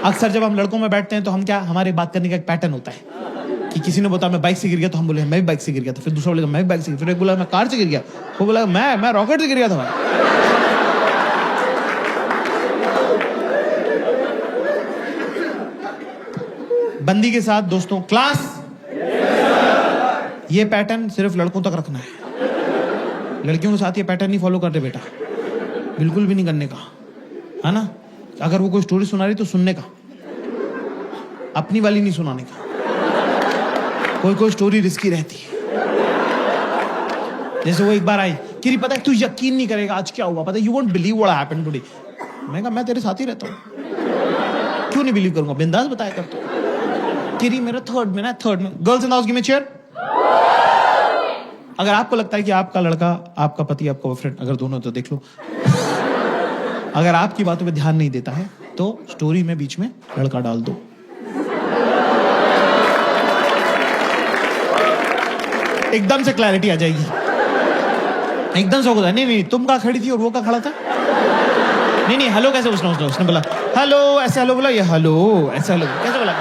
अक्सर जब हम लड़कों में बैठते हैं तो हम क्या, हमारे बात करने का एक पैटर्न होता है कि किसी ने बताया मैं बाइक से गिर गया तो हम बोले मैं भी बाइक से गिर गया था, फिर दूसरा बोलेगा मैं भी बाइक से, फिर एक बोला मैं कार से गिर गया, वो बोला मैं रॉकेट से गिर गया था भाई। बंदी के साथ दोस्तों क्लास, ये पैटर्न सिर्फ लड़कों तक रखना है, लड़कियों के साथ ये पैटर्न नहीं फॉलो करते बेटा, बिल्कुल भी नहीं करने का, है ना। अगर वो कोई स्टोरी सुना रही तो सुनने का, अपनी वाली नहीं सुनाने का। कोई स्टोरी रिस्की रहती है। जैसे वो एक बार आई कि पता है तू यकीन नहीं करेगा आज क्या हुआ, पता है you won't believe what happened today. मैं कहा मैं तेरे साथ ही रहता हूँ, क्यों नहीं बिलीव करूंगा, बिंदास बताया कर तू। किरी मेरा थर्ड में girls in the house give me chair. अगर आपको लगता है कि आपका लड़का, आपका पति, आपका बॉयफ्रेंड, अगर दोनों तो देख लो, अगर आपकी बातों पे ध्यान नहीं देता है तो स्टोरी में बीच में लड़का डाल दो। एकदम से क्लैरिटी आ जाएगी, एकदम से होगा नहीं तुम कहाँ खड़ी थी और वो कहाँ खड़ा था, नहीं हेलो कैसे उसने बोला हेलो ऐसे, हेलो बोला ये हेलो ऐसे, हेलो कैसे बोला,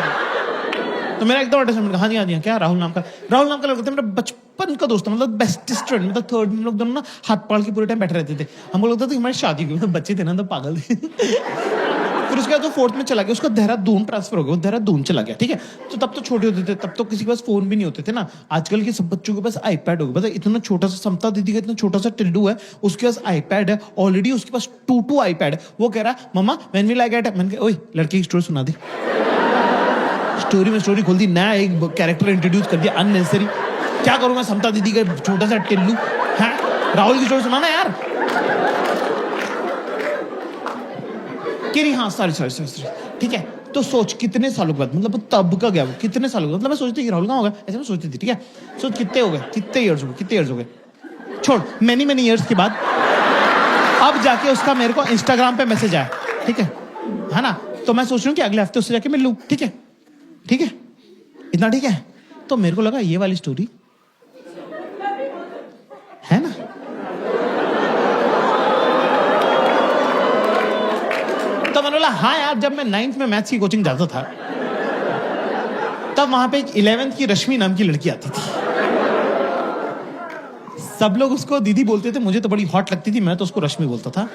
तो मेरा एकदम अटैचमेंट, हाँ जी क्या राहुल नाम का लड़का था, मेरा बचपन का दोस्त, मतलब बेस्टेस्ट फ्रेंड, मतलब थर्ड में लोग दोनों ना हाथ पाड़ के पूरे टाइम बैठे रहते थे। हमको लगता था कि हमारी शादी हुई, मतलब बच्चे थे ना तो पागल थे। फिर उसके बाद वो फोर्थ में चला गया, उसका देहरादून ट्रांसफर हो गया, वो देहरादून चला गया, ठीक है। तो तब तो छोटे होते थे, तब तो किसी के पास फोन भी नहीं होते थे ना। आजकल के सब बच्चों के पास आईपैड हो गया, पता है इतना छोटा सा, समता दीदी का इतना छोटा सा टिल्डू है, उसके पास आईपैड है ऑलरेडी, उसके पास 2 आईपैड है। वो कह रहा है मम्मा व्हेन विल आई गेट, मैंने कहा ओए लड़के की स्टोरी सुना दे। स्टोरी में स्टोरी खोल दी, नया एक कैरेक्टर इंट्रोड्यूस कर दिया अननेसेसरी। क्या करूं मैं, समता दीदी का छोटा सा टिल्लू है, राहुल की स्टोरी सुनाना यार। हाँ सॉरी ठीक है। तो सोच कितने सालों के बाद, मतलब तब का गया वो, कितने सालों के बाद, मतलब मैं सोचती थी राहुल कहाँ होगा, ऐसे मैं सोचती थी, ठीक है। सोच कितने हो गए, कितने इयर्स हो गए, छोड़ मैनी इयर्स के बाद अब जाके उसका मेरे को इंस्टाग्राम पे मैसेज आया, ठीक है ना। तो मैं सोच रही हूँ कि अगले हफ्ते उससे जाके मिल लूँ, ठीक है इतना ठीक है। तो मेरे को लगा ये वाली स्टोरी है ना, तो मैंने बोला हाँ यार, जब मैं 9th में मैथ्स की कोचिंग जाता था तब वहां पे एक 11th की रश्मि नाम की लड़की आती थी। सब लोग उसको दीदी बोलते थे, मुझे तो बड़ी हॉट लगती थी, मैं तो उसको रश्मि बोलता था।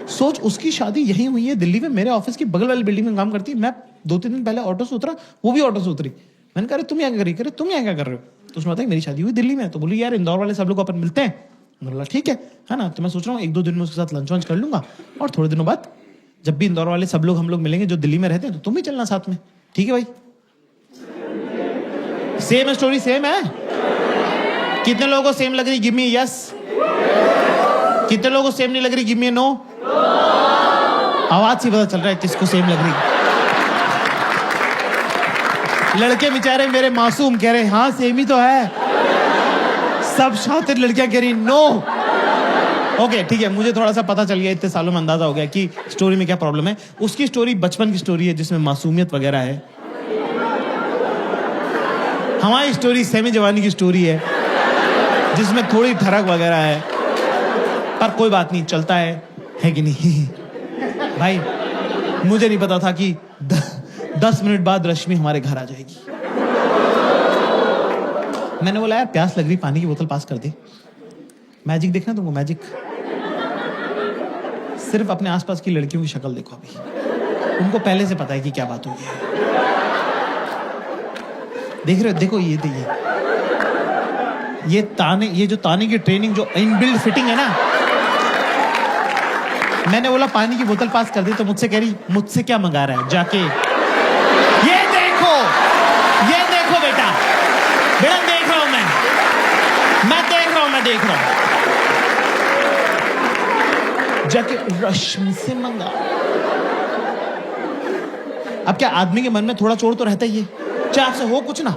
सोच उसकी शादी यहीं हुई है दिल्ली में, मेरे ऑफिस की बगल वाली बिल्डिंग में काम करती। मैं 2-3 दिन पहले ऑटो से उतरा, वो भी ऑटो से उतरी। मैंने कहा तुम यहाँ क्या कर रही, तुम यहाँ क्या कर रहे हो, तो उसने बताया मेरी शादी हुई दिल्ली में। तो बोली यार इंदौर वाले सब लोग अपन मिलते हैं। बोला ठीक है ना। तो मैं सोच रहा हूँ 1-2 दिन में उसके साथ लंच वंच कर लूंगा, और थोड़े दिनों बाद जब भी इंदौर वाले सब लोग हम लोग मिलेंगे जो दिल्ली में रहते हैं, तो तुम भी चलना साथ में, ठीक है भाई। सेम है स्टोरी, सेम है। कितने लोगों को सेम लग रही, गिव मी यस। कितने लोगों को सेम नहीं लग रही, गिव मी नो। आवाज से पता चल रहा है किसको सेम लग रही। लड़के बेचारे मेरे मासूम कह रहे हाँ सेम ही तो है, सब शातिर लड़कियां कह रही नो। ओके ठीक है, मुझे थोड़ा सा पता चल गया, इतने सालों में अंदाजा हो गया कि स्टोरी में क्या प्रॉब्लम है। उसकी स्टोरी बचपन की स्टोरी है जिसमें मासूमियत वगैरह है। हमारी स्टोरी सेमी जवानी की स्टोरी है जिसमें थोड़ी ठरक वगैरह है, पर कोई बात नहीं, चलता है कि नहीं। भाई मुझे नहीं पता था कि 10 मिनट बाद रश्मि हमारे घर आ जाएगी। मैंने बोला यार प्यास लग रही, पानी की बोतल पास कर दे। मैजिक देखना तुमको, मैजिक। सिर्फ अपने आसपास की लड़कियों की शक्ल देखो, अभी उनको पहले से पता है कि क्या बात हुई है। देख रहे हो, देखो ये ताने, ये जो ताने की ट्रेनिंग, जो इनबिल्ट फिटिंग है ना। मैंने बोला पानी की बोतल पास कर दी तो मुझसे कह रही मुझसे क्या मंगा रहा है जाके। ये देखो बेटा देख रहा हूं मैं देख रहा हूं जाके रश्मि से मंगा। अब क्या आदमी के मन में थोड़ा चोर तो रहता ही है, चाहे आपसे हो कुछ ना,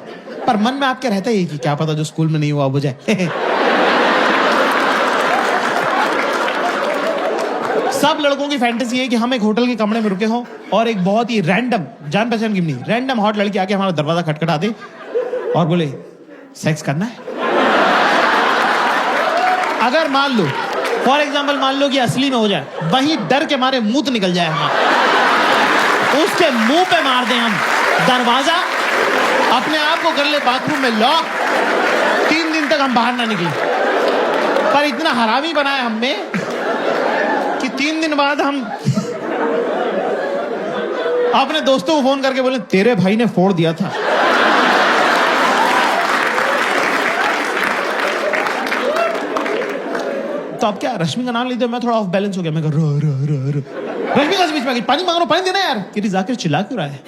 पर मन में आपके रहता ही है कि क्या पता जो स्कूल में नहीं हुआ हो जाए। सब लड़कों की फैंटेसी है कि हम एक होटल के कमरे में रुके हों और एक बहुत ही रैंडम, जान पहचान की नहीं, रैंडम हॉट लड़की आके हमारा दरवाजा खटखटा दे और बोले सेक्स करना है। अगर मान लो फॉर एग्जाम्पल मान लो कि असली में हो जाए, वही डर के मारे मुंह निकल जाए हमारा। उसके मुंह पे मार दें हम। दरवाजा अपने आप को कर ले बाथरूम में लॉक, 3 दिन तक हम बाहर ना निकले। पर इतना हरामी बनाया हमने कि 3 दिन बाद हम अपने दोस्तों को फोन करके बोले तेरे भाई ने फोड़ दिया था। तो अब क्या, रश्मि का नाम लेते मैं थोड़ा ऑफ बैलेंस हो गया। मैं कह रश्मि का बीच में पानी मांग रहा हूं, पानी देना यार। कि जाकिर चिल्ला क्यों रहा है?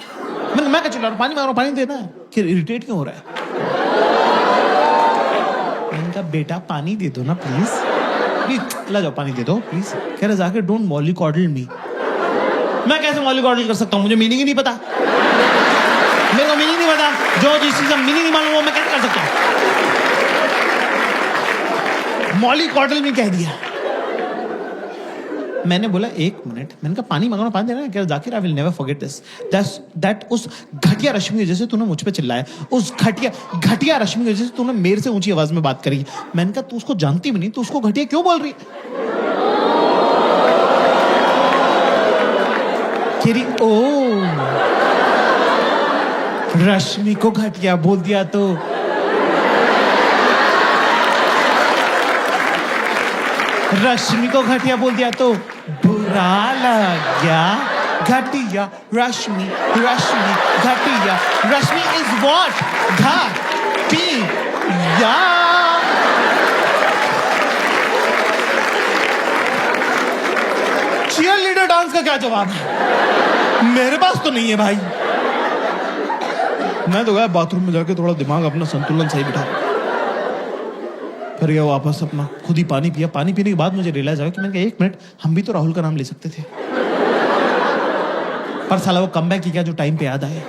मैं क्या चिल्ला रहा हूं, पानी मांग रहा हूं, पानी देना है। कि इरिटेट क्यों हो रहा है? मैंने कहा बेटा पानी दे दो ना प्लीज, ला जाओ पानी दे दो प्लीज। कह रहा जाकिर डोंट मॉलिकॉडल मी। मैं कैसे मॉलिकॉडल कर सकता हूं? मुझे मीनिंग ही नहीं पता, मेरे को मीनिंग नहीं पता। जो जिस चीज का मीनिंग नहीं मालूम वो मैं कैसे कर सकता हूं? मॉलिकॉडल में कह दिया। मैंने बोला 1 मिनट, मैंने कहा पानी मांगना, पानी देना है। क्या Zakir I will never forget this, that उस घटिया रश्मि की वजह से तूने मुझ पे चिल्लाया, उस घटिया रश्मि की वजह से तूने मेरे से ऊंची आवाज में बात करी। मैंने कहा तू उसको जानती भी नहीं, तू उसको घटिया क्यों बोल रही? तेरी ओ रश्मि को घटिया बोल दिया तो रश्मि को घटिया बोल दिया तो बुरा लग गया। घटिया रश्मि, रश्मि घटिया, रश्मि इज व्हाट? घटिया। चीयर लीडर डांस का क्या जवाब है? मेरे पास तो नहीं है भाई। मैं तो गया बाथरूम में जाके थोड़ा दिमाग अपना संतुलन सही बिठा, फिर गया वापस अपना खुद ही पानी पिया। पानी पीने के बाद मुझे रियलाइज आया कि मैंने कहा 1 मिनट, हम भी तो राहुल का नाम ले सकते थे। पर साला वो कमबैक की क्या जो टाइम पे याद आए।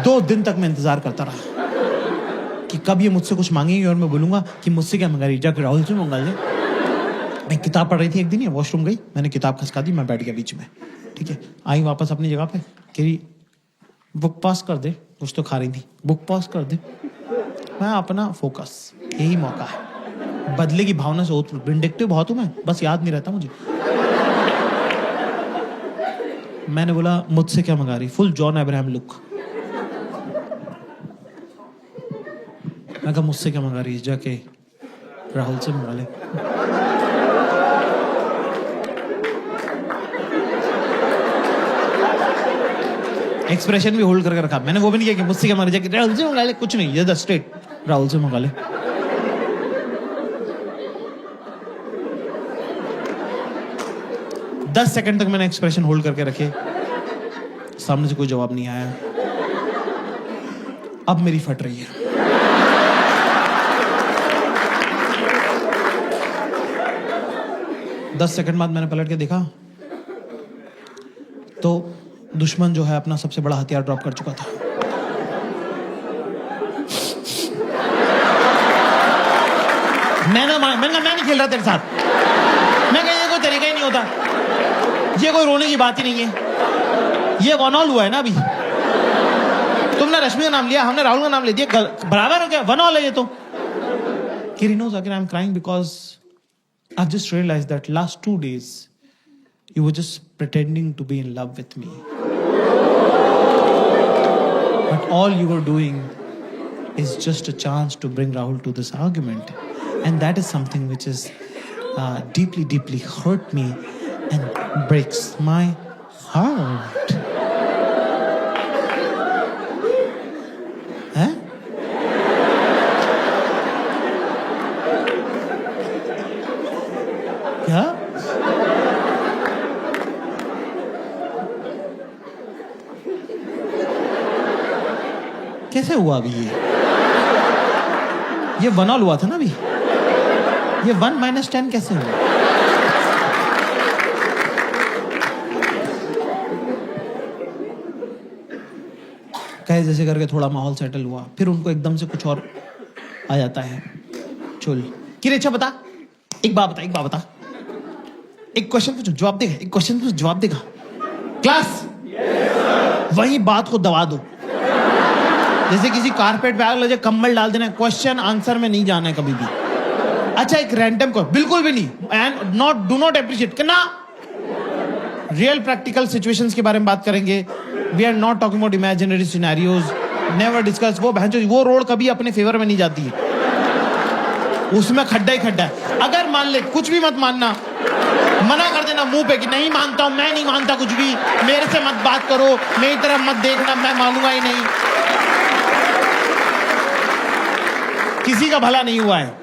2 दिन तक मैं इंतजार करता रहा कि कब ये मुझसे कुछ मांगेंगे और मैं बोलूंगा कि मुझसे क्या मंगा रही, जाकर राहुल से मंगा ले। मैं किताब पढ़ रही थी एक दिन, वॉशरूम गई, मैंने किताब खसका दी, मैं बैठ गया बीच में। ठीक है, आई वापस अपनी जगह पे, कह रही बुक पास कर दे, कुछ तो खा रही थी, बुक पास कर दे। मैं अपना फोकस, यही मौका है। बदले की भावना से विंडिक्टिव बहुत हूं मैं, बस याद नहीं रहता मुझे। मैंने बोला मुझसे क्या मंगा रही, फुल जॉन अब्राहम लुक। मैं कहा मुझसे क्या मंगा रही, जाके राहुल से मंगा ले। एक्सप्रेशन भी होल्ड करके रखा मैंने, वो भी नहीं किया कि मुझसे क्या मंगा, जाके राहुल से मंगा ले, कुछ नहीं, जस्ट स्ट्रेट राहुल से मंगा ले। 10 सेकंड तक मैंने एक्सप्रेशन होल्ड करके रखे, सामने से कोई जवाब नहीं आया। अब मेरी फट रही है। दस सेकंड बाद मैंने पलट के देखा तो दुश्मन जो है अपना सबसे बड़ा हथियार ड्रॉप कर चुका था। मैं नहीं खेल रहा तेरे साथ। मैं कहा ये कोई तरीका ही नहीं होता, ये कोई रोने की बात ही नहीं है। ये 1 ऑल हुआ है ना अभी। तुमने रश्मि का नाम लिया, हमने राहुल का नाम ले दिया, बराबर हो गया, 1 ऑल है ये तो। Kiri knows again I'm crying because I've just realized that last 2 days you were just pretending to be in love with me. But all you were doing is just a chance to bring Rahul to this argument. And that is something which is deeply, deeply hurt me and breaks my heart. Huh? क्या? कैसे हुआ अभी ये 1 all हुआ था ना अभी, ये 1 - 10 कैसे हुआ? कहे जैसे करके थोड़ा माहौल सेटल हुआ, फिर उनको एकदम से कुछ और आ जाता है चुल कि अच्छा बता, एक बात बता, एक क्वेश्चन पूछो जवाब देगा, एक क्वेश्चन पूछो जवाब देगा, क्लास वही बात को दबा दो जैसे किसी कारपेट पे आग लगे, कंबल डाल देना, क्वेश्चन आंसर में नहीं जाना है कभी भी। अच्छा एक रैंडम को बिल्कुल भी नहीं, एंड डू नॉट अप्रिशिएट करना, रियल प्रैक्टिकल सिचुएशंस के बारे में बात करेंगे. We are not talking about imaginary scenarios. Never discuss. वो रोड कभी अपने फेवर में नहीं जाती है, उसमें खड्डा ही खड्डा है. अगर मान ले, कुछ भी मत मानना, मना कर देना मुंह पे कि नहीं मानता हूं, मैं नहीं मानता कुछ भी, मेरे से मत बात करो, मेरी तरफ मत देखना, मैं मानूंगा ही नहीं. किसी का भला नहीं हुआ है.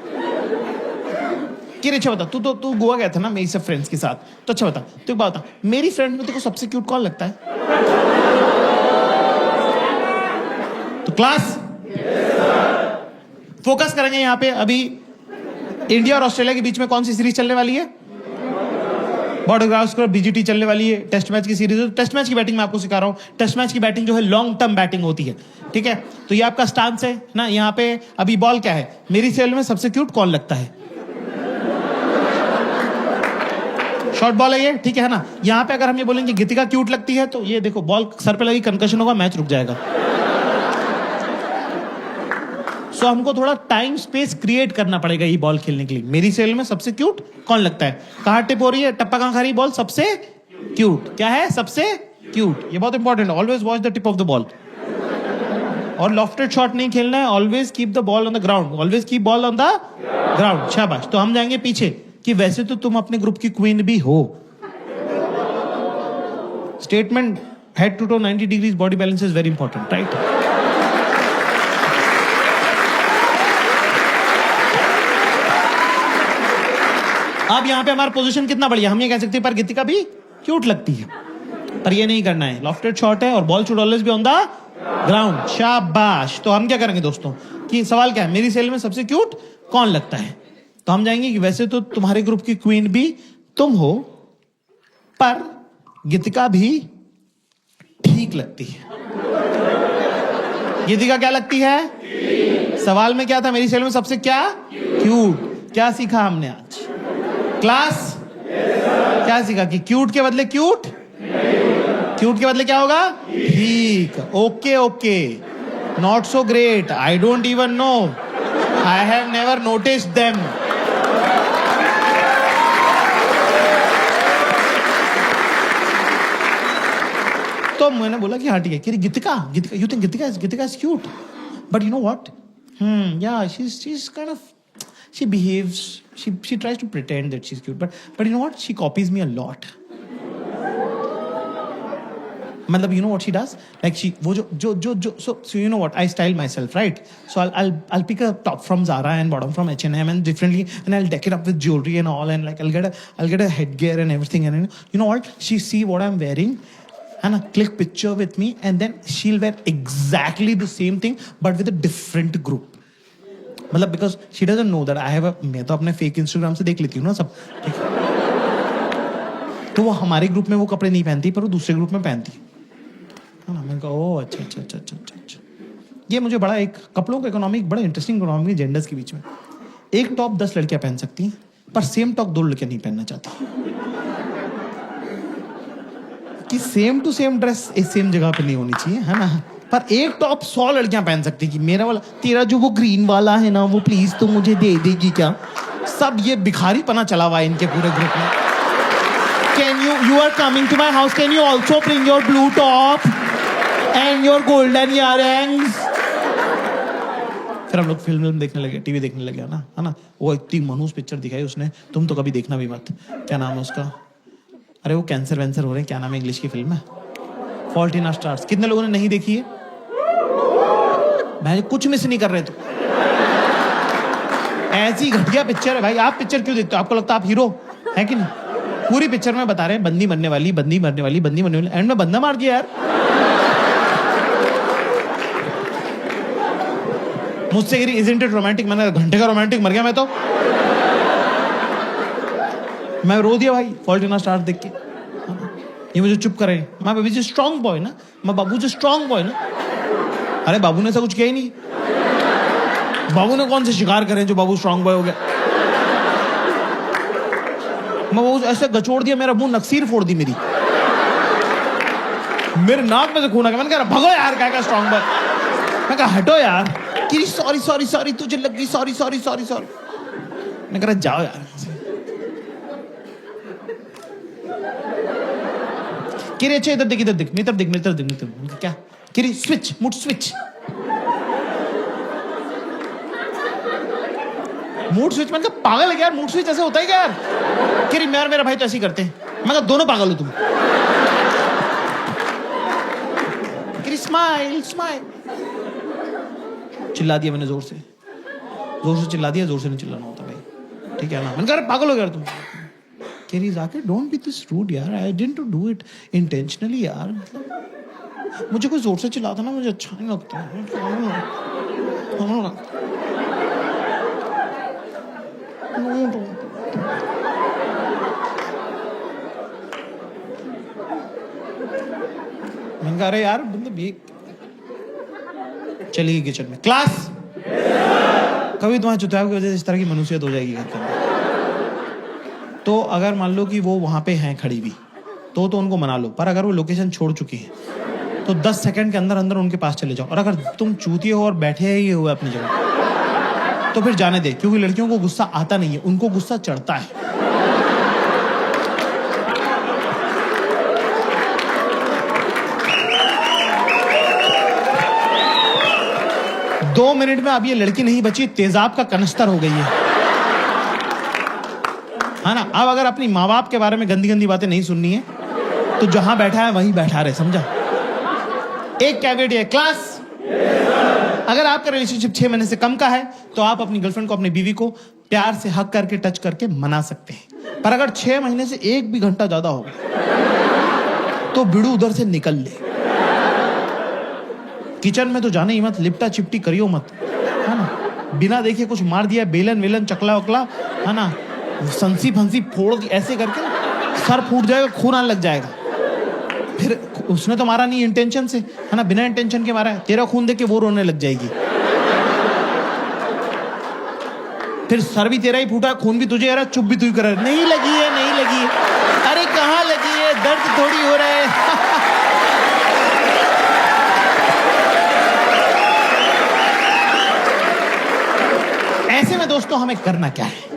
कि अच्छा बता, तू गोवा गया था ना मेरी सब फ्रेंड्स के साथ, तो अच्छा बता, तू एक बात बता, मेरी फ्रेंड में तेरे को सबसे क्यूट कौन लगता है? तो क्लास फोकस करेंगे यहां पे. अभी इंडिया और ऑस्ट्रेलिया के बीच में कौन सी सीरीज चलने वाली है? बॉर्डर गावस्कर बीजीटी चलने वाली है. टेस्ट मैच की सीरीज. टेस्ट मैच की बैटिंग मैं आपको सिखा रहा हूं. टेस्ट मैच की बैटिंग जो है लॉन्ग टर्म बैटिंग होती है, ठीक है? तो ये आपका स्टांस है ना. यहाँ पे अभी बॉल क्या है? मेरी सेल में सबसे क्यूट कौन लगता है? शॉर्ट बॉल है ये, ठीक है ना. यहाँ पे अगर हम ये बोलेंगे गीतिका क्यूट लगती है, तो ये देखो बॉल सर पे लगी, कंकशन होगा, मैच रुक जाएगा. सो हमको थोड़ा टाइम स्पेस क्रिएट करना पड़ेगा ये बॉल खेलने के लिए. मेरी सेल में सबसे क्यूट कौन लगता है? कहां टिप हो रही है, टप्पा कहां खा रही है बॉल? सबसे क्यूट. क्या है? सबसे क्यूट. ये बहुत इंपॉर्टेंट है. Always watch the tip of the ball. और लॉफ्टेड शॉट नहीं खेलना है. Always keep the ball on the ground. Always keep ball on the ground. शाबाश. तो हम जाएंगे पीछे कि वैसे तो तुम अपने ग्रुप की क्वीन भी हो. Statement head to toe 90 degrees body balance is very important, right? अब यहां पे हमारा पोजीशन कितना बढ़िया. हम ये कह सकते हैं पर गीतिका भी क्यूट लगती है, पर ये नहीं करना है. लॉफ्टेड शॉट है और ball should always be on the ground. शाबाश. तो हम क्या करेंगे दोस्तों कि सवाल क्या है? मेरी सेल में सबसे क्यूट कौन लगता है? तो हम जाएंगे कि वैसे तो तुम्हारे ग्रुप की क्वीन भी तुम हो, पर गीतिका भी ठीक लगती है. गीतिका क्या लगती है? सवाल में क्या था? मेरी सेल में सबसे क्या क्यूट. क्या सीखा हमने आज क्लास? क्या सीखा कि क्यूट के बदले क्यूट, क्यूट के बदले क्या होगा? ठीक. Okay okay. Not so great. I don't even know. I have never noticed them. तो मैंने बोला कि हाँ ठीक है. कि Gitika, Gitika, you think Gitika is cute, but you know what, yeah, she's kind of, she behaves, she tries to pretend that she's cute, but you know what, she copies me a lot. मतलब you know what she does, like she वो जो so you know what, I style myself, right? So I'll pick a top from Zara and bottom from H&M and differently, and I'll deck it up with jewelry and all, and like I'll get a headgear and everything, and you know what, she see what I'm wearing and click picture with me, and then she'll wear exactly the same thing but with a different group. मतलब because she doesn't know that I have a, मैं तो अपने fake Instagram से देख लेती हूँ ना सब, ठीक है? तो वो हमारे ग्रुप में वो कपड़े नहीं पहनती, पर वो दूसरे ग्रुप में पहनती है ना. मैंने कहा ओह अच्छा. ये मुझे बड़ा एक कपड़ों का इकोनॉमिक, बड़ा इंटरेस्टिंग इकोनॉमी जेंडर्स के बीच में. एक टॉप 10 लड़कियां पहन सकती हैं, पर सेम टॉप 2 लड़कियां नहीं पहनना चाहती. कि same to same dress same जगह पे नहीं होनी चाहिए, है ना? पर एक टॉप 100 लड़कियां पहन सकती कि मेरा वाला, तेरा जो वो ग्रीन वाला है ना, वो प्लीज तो मुझे दे देगी क्या? सब ये भिखारी पना चला हुआ है इनके पूरे ग्रुप में. Can you are coming to my house, can you also bring your blue top and your golden earrings? फिर हम लोग फिल्म देखने लगे, टीवी देखने लगे, है ना. वो इतनी मनहूस पिक्चर दिखाई उसने, तुम तो कभी देखना भी मत. क्या नाम है उसका? अरे वो कैंसर वैंसर हो रहे हैं, क्या नाम है इंग्लिश की फिल्म है? Fault in our stars. कितने लोगों ने नहीं देखी है? भाई कुछ मिस नहीं कर रहे. तो ऐसी घटिया पिक्चर है भाई. आप पिक्चर क्यों देखते हो? आपको लगता है आप हीरो है कि नहीं? पूरी पिक्चर में बता रहे हैं बंदी मरने वाली, एंड में बंदा मार दिया यार. मुझसे गिरी इजंट इट रोमांटिक. मैंने घंटे का रोमांटिक मर गया मैं तो. मैं रो दिया भाई फॉल्ट इन आवर स्टार्स देख के. ये मुझे चुप करे. मैं बेबी जी स्ट्रॉन्ग बॉय ना, मैं बाबू जी स्ट्रॉन्ग बॉय ना. अरे बाबू ने ऐसा कुछ किया ही नहीं. बाबू ने कौन से शिकार करे जो बाबू स्ट्रॉन्ग बॉय हो गया? मैं वो ऐसे गचोड़ दिया, मेरा मुंह नक्सीर फोड़ दी मेरी. मेरे नाक में से खून आ गया. मैंने कहा भगो यार, क्या स्ट्रॉन्ग बॉय. मैं कहा हटो यार. कि सॉरी तुझे लग गई, सॉरी. मैं कह रहा जाओ यार. किरी अच्छा इधर देख, मेरी तरफ देख। क्या किरी? Switch, mood switch. Mood switch मतलब पागल है यार, मूड स्विच ऐसे होता है क्या यार? किरी मैं और मेरा भाई तो ऐसे ही करते हैं, मतलब दोनों पागल हो तुम। किरी स्माइल स्माइल। चिल्ला दिया मैंने जोर से चिल्ला दिया, जोर से नहीं चिल्लाना होता भाई, ठीक है ना? मैंने कहा पागल हो गया तुम। केरी जाके डोंट बी दिस रूड यार, I didn't do it intentionally यार, मतलब मुझे कोई जोर से चिल्लाता ना मुझे अच्छा नहीं लगता। मैंने कहा अरे यार मतलब ये चली गई किचन में। क्लास कभी तुम्हारे चुतियाव की वजह से इस तरह की मनुष्यत हो जाएगी घर के अंदर। तो अगर मान लो कि वो वहां पे हैं खड़ी भी, तो उनको मना लो, पर अगर वो लोकेशन छोड़ चुकी है तो 10 सेकंड के अंदर अंदर उनके पास चले जाओ। और अगर तुम चूतिए हो और बैठे ही हुए अपनी जगह तो फिर जाने दे, क्योंकि लड़कियों को गुस्सा आता नहीं है, उनको गुस्सा चढ़ता है। दो मिनट में अब ये लड़की नहीं बची, तेजाब का कनस्तर हो गई है ना? अब अगर अपनी माँ बाप के बारे में गंदी गंदी बातें नहीं सुननी है तो जहां बैठा है वहीं बैठा रहे, समझा? एक कैवेट है क्लास। अगर आपका रिलेशनशिप 6 महीने से कम का है तो आप अपनी गर्लफ्रेंड को, अपनी बीवी को प्यार से हक करके, टच करके मना सकते हैं। पर अगर 6 महीने से 1 भी घंटा ज्यादा हो तो बिड़ू उधर से निकल ले। किचन में तो जाने ही मत, लिपटा चिपटी करियो मत, है ना? बिना देखे कुछ मार दिया, बेलन वेलन चकला वकला, है ना, संसी फंसी फोड़ दी ऐसे करके, सर फूट जाएगा, खून आने लग जाएगा। फिर उसने तो मारा नहीं इंटेंशन से, है ना, बिना इंटेंशन के मारा है, तेरा खून देख के वो रोने लग जाएगी। फिर सर भी तेरा ही फूटा, खून भी तुझे आ रहा, चुप भी तू ही कर रहा है, नहीं लगी है, नहीं लगी है। अरे कहाँ लगी है, दर्द थोड़ी हो रहा है। ऐसे में दोस्तों हमें करना क्या है?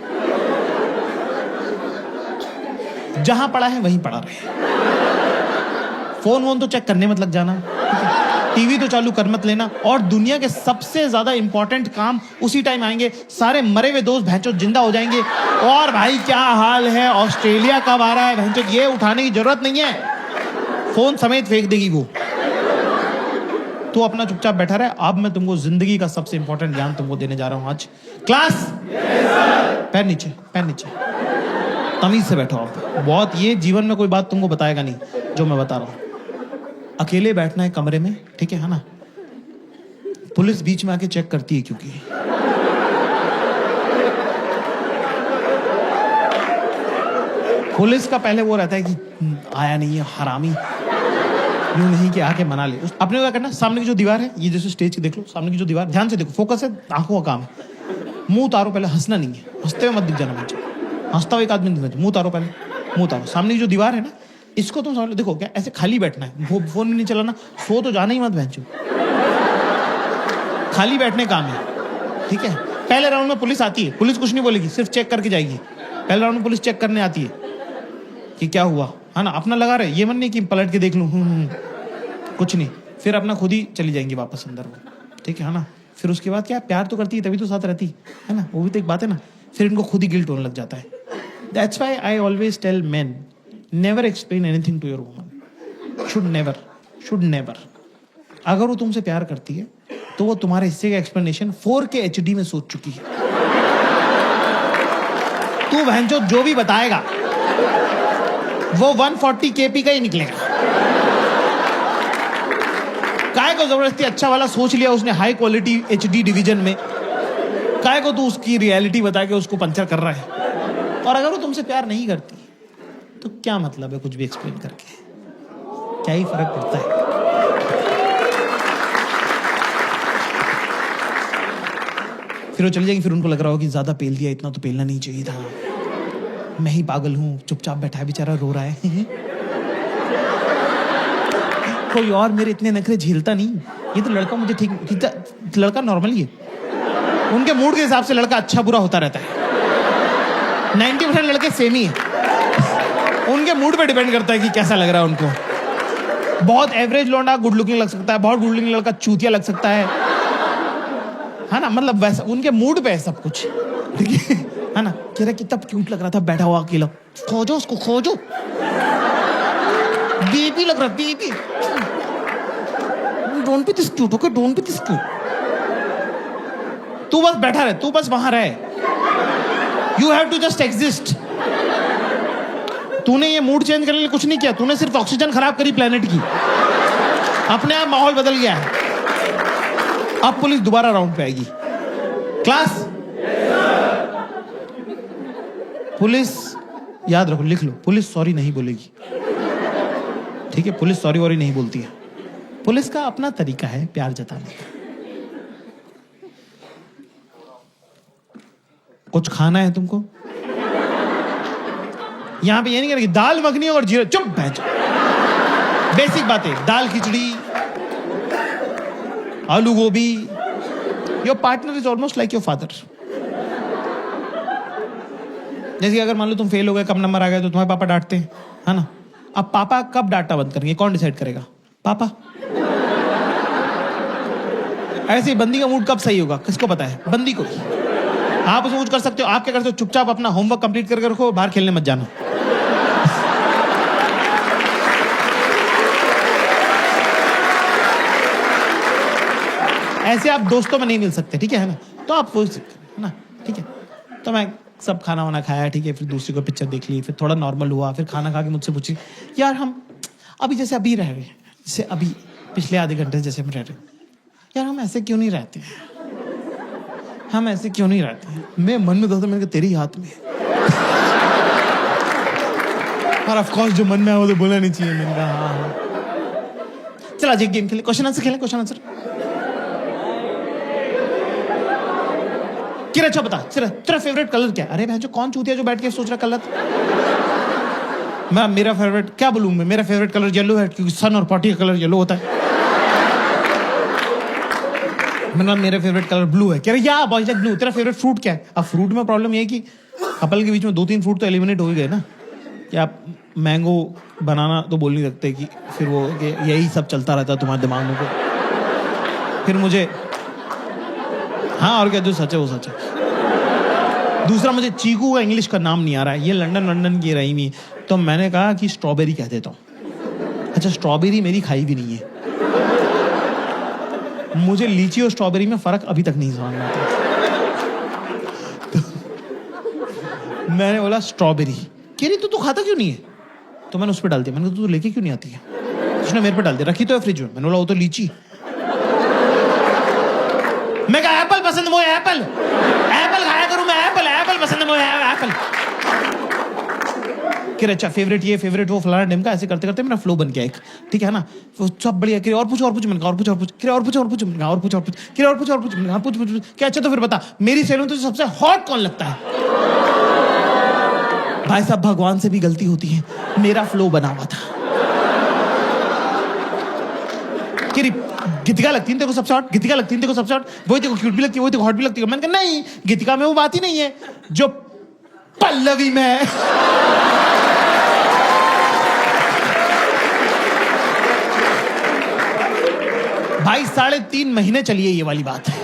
जहां पड़ा है वहीं पड़ा रहे। फोन वोन तो चेक करने मत लग जाना, टीवी तो चालू कर मत लेना। और दुनिया के सबसे ज्यादा इंपॉर्टेंट काम उसी टाइम आएंगे, सारे मरे हुए दोस्त भैंचो जिंदा हो जाएंगे। और भाई क्या हाल है, ऑस्ट्रेलिया कब आ रहा है भैंचो, ये उठाने की जरूरत नहीं है, फोन समेत फेंक देगी वो। तो अपना चुपचाप बैठा रहे। अब मैं तुमको जिंदगी का सबसे इंपॉर्टेंट ज्ञान तुमको देने जा रहा हूं आज। क्लास पैर नीचे, पैर नीचे, तमीज से बैठो आप। बहुत, ये जीवन में कोई बात तुमको बताएगा नहीं जो मैं बता रहा हूं। अकेले बैठना है कमरे में, ठीक है ना? पुलिस बीच में आके चेक करती है, क्योंकि पुलिस का पहले वो रहता है कि आया नहीं है हरामी, यूं नहीं कि आके मना ले। अपने को क्या करना, सामने की जो दीवार है, ये जैसे स्टेज की देख लो, सामने की जो दीवार, ध्यान से देखो, फोकस है, आंखों का काम है। मुंह उतारो पहले, हंसना नहीं है, हंसते हुए मत दिख जाना मुझे, हंसता हुआ एक आदमी दिख जाए। मुंह उतारो पहले, मुंह उतारो। सामने की जो दीवार है ना, इसको तुम समझ लो। देखो क्या, ऐसे खाली बैठना है, फोन भी नहीं चलाना, सो तो जाना ही मत भैंचो, खाली बैठने काम है, ठीक है? पहले राउंड में पुलिस आती है, पुलिस कुछ नहीं बोलेगी, सिर्फ चेक करके जाएगी। पहले राउंड में पुलिस चेक करने आती है कि क्या हुआ, है ना, अपना लगा रहे, ये मन नहीं कि पलट के देख लूं, कुछ नहीं, फिर अपना खुद ही चली जाएंगी वापस अंदर वो, ठीक है ना? फिर उसके बाद क्या, प्यार तो करती है तभी तो साथ रहती है ना, वो भी तो एक बात है ना। फिर इनको खुद ही गिल्ट होने लग जाता है। That's why I always tell men, never explain anything to your woman, should never. अगर वो तुमसे प्यार करती है तो वो तुम्हारे हिस्से का एक्सप्लेनेशन 4K HD में सोच चुकी है। तू बहनचोद जो भी बताएगा वो 140 kp का ही निकलेगा। काय को जबरदस्ती अच्छा वाला सोच लिया उसने, हाई क्वालिटी HD डिवीजन में, काय को तू उसकी रियलिटी बता के उसको पंचर कर रहा है। और अगर वो तुमसे प्यार नहीं करती तो क्या मतलब है कुछ भी एक्सप्लेन करके, क्या ही फर्क पड़ता है? फिर वो चली जाएगी, फिर उनको लग रहा हो कि ज्यादा पेल दिया, इतना तो पेलना नहीं चाहिए था, मैं ही पागल हूं, चुपचाप बैठा है बेचारा, रो रहा है। कोई और मेरे इतने नखरे झेलता नहीं, ये तो लड़का मुझे ठीक, लड़का नॉर्मल ही है। उनके मूड के हिसाब से लड़का अच्छा बुरा होता रहता है। 90% लड़के सेम ही है, उनके मूड पे डिपेंड करता है कि कैसा लग रहा है उनको। बहुत एवरेज लौंडा गुड लुकिंग लग सकता है, बहुत गुड लुकिंग लड़का चूतिया लग सकता है ना, मतलब वैसा उनके मूड पे है सब कुछ, ठीक है ना। कह रहा कितना क्यूट लग रहा था बैठा हुआ अकेला, खोजो उसको खोजो, बेबी लग रहा, baby, don't be this cute, okay, don't be this cute. तू बस बैठा रहे, तू बस वहां रहे, you have to just exist. तूने ये मूड चेंज करने के लिए कुछ नहीं किया, तूने सिर्फ ऑक्सीजन खराब करी प्लेनेट की, अपने आप माहौल बदल गया है। अब पुलिस दोबारा राउंड पे आएगी। क्लास, पुलिस याद रखो, लिख लो, पुलिस सॉरी नहीं बोलेगी, ठीक है। पुलिस सॉरी वॉरी नहीं बोलती है, पुलिस का अपना तरीका है प्यार जताने का। कुछ खाना है तुमको, यहां पे ये नहीं करेगी दाल मखनी और जीरा, चुप बैठ। बेसिक बातें, दाल खिचड़ी, आलू गोभी। Your partner is almost like your father. जैसे अगर मान लो तुम फेल हो गए, कम नंबर आ गए, तो तुम्हारे पापा डांटते हैं, है ना। अब पापा कब डांटना बंद करेंगे, कौन डिसाइड करेगा? पापा। ऐसे ही बंदी का मूड कब सही होगा, किसको पता है? बंदी को। आप उसमें कुछ कर सकते हो, आप क्या करते हो? चुपचाप अपना होमवर्क कंप्लीट करके रखो, बाहर खेलने मत जाना। ऐसे आप दोस्तों में नहीं मिल सकते, ठीक है ना। तो आप वो है ना, ठीक है। तो मैं सब खाना वाना खाया, ठीक है, फिर दूसरी को पिक्चर देख ली, फिर थोड़ा नॉर्मल हुआ, फिर खाना खा के मुझसे पूछी, यार हम अभी जैसे अभी रह रहे हैं, जैसे अभी पिछले आधे घंटे जैसे हम रह रहे हैं, यार हम ऐसे क्यों नहीं रहते हैं, हम ऐसे क्यों नहीं रहते हैं? मैं मन में कहता, मैंने कहा तेरे ही हाथ में है। और ऑफ कोर्स जो मन में है वो तो बोलना नहीं चाहिए। मैंने कहा हाँ। चल आज एक गेम खेले, क्वेश्चन आंसर खेलें, क्वेश्चन आंसर। किरे अच्छा बता, तेरा फेवरेट कलर क्या है? अरे बहन जो कौन चूतिया जो बैठ के सोच रहा कलर। मैं मेरा फेवरेट क्या बोलूं मैं, मेरा फेवरेट कलर येलो है, क्योंकि सन और पार्टी का कलर येलो होता है। मैंने मेरा फेवरेट कलर ब्लू है। कह रहे या बॉयज लाइक ब्लू। तेरा फेवरेट फ्रूट क्या है? अब फ्रूट में प्रॉब्लम ये है कि कपल के बीच में 2-3 फ्रूट तो एलिमिनेट हो ही गए ना, कि आप मैंगो बनाना तो बोल नहीं सकते, कि फिर वो यही सब चलता रहता है तुम्हारे दिमाग में। फिर मुझे हाँ और क्या, जो सच है वो सच है। दूसरा, मुझे चीकू का इंग्लिश का नाम नहीं आ रहा है, ये लंदन की रही हुई, तो मैंने कहा कि स्ट्रॉबेरी कह देता हूँ। अच्छा, स्ट्रॉबेरी मेरी खाई भी नहीं है, मुझे लीची और स्ट्रॉबेरी में फर्क अभी तक नहीं समझ में आता। तो मैंने बोला स्ट्रॉबेरी। कह रही तू खाता क्यों नहीं है? तो मैंने उस पर डाल दिया। मैंने कहा तू लेके क्यों नहीं आती है? उसने मेरे पे डाल दिया, रखी तो है फ्रिज में। मैंने बोला वो तो लीची। मैं कहा एप्पल पसंद है मुझे, एप्पल खाया करूं मैं, एप्पल पसंद है मुझे, एप्पल। कि अच्छा फेवरेट ये फेवरेट वो फलाना ढिमका, ऐसे करते करते मेरा फ्लो बन गया एक, ठीक है ना। वो सब बढ़िया। कि और पूछ मैंने कहा और पूछ क्या? अच्छा तो फिर बता, मेरी सहेलियों में तो सबसे हॉट कौन लगता है? भाई साहब भगवान से भी गलती होती है, मेरा फ्लो बना हुआ था। गीतिका लगती है तेरे को सबसे हॉट, गीतिका लगती है तेरे को सबसे हॉट, वही तेरे को क्यूट भी लगती है, वही तेरे को हॉट भी लगती है। मैंने कहा नहीं, गीतिका में वो बात ही नहीं है जो पल्लवी में है। भाई 3.5 महीने चलिए ये वाली बात है।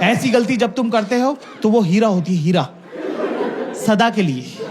ऐसी गलती जब तुम करते हो तो वो हीरा होती है, हीरा, सदा के लिए।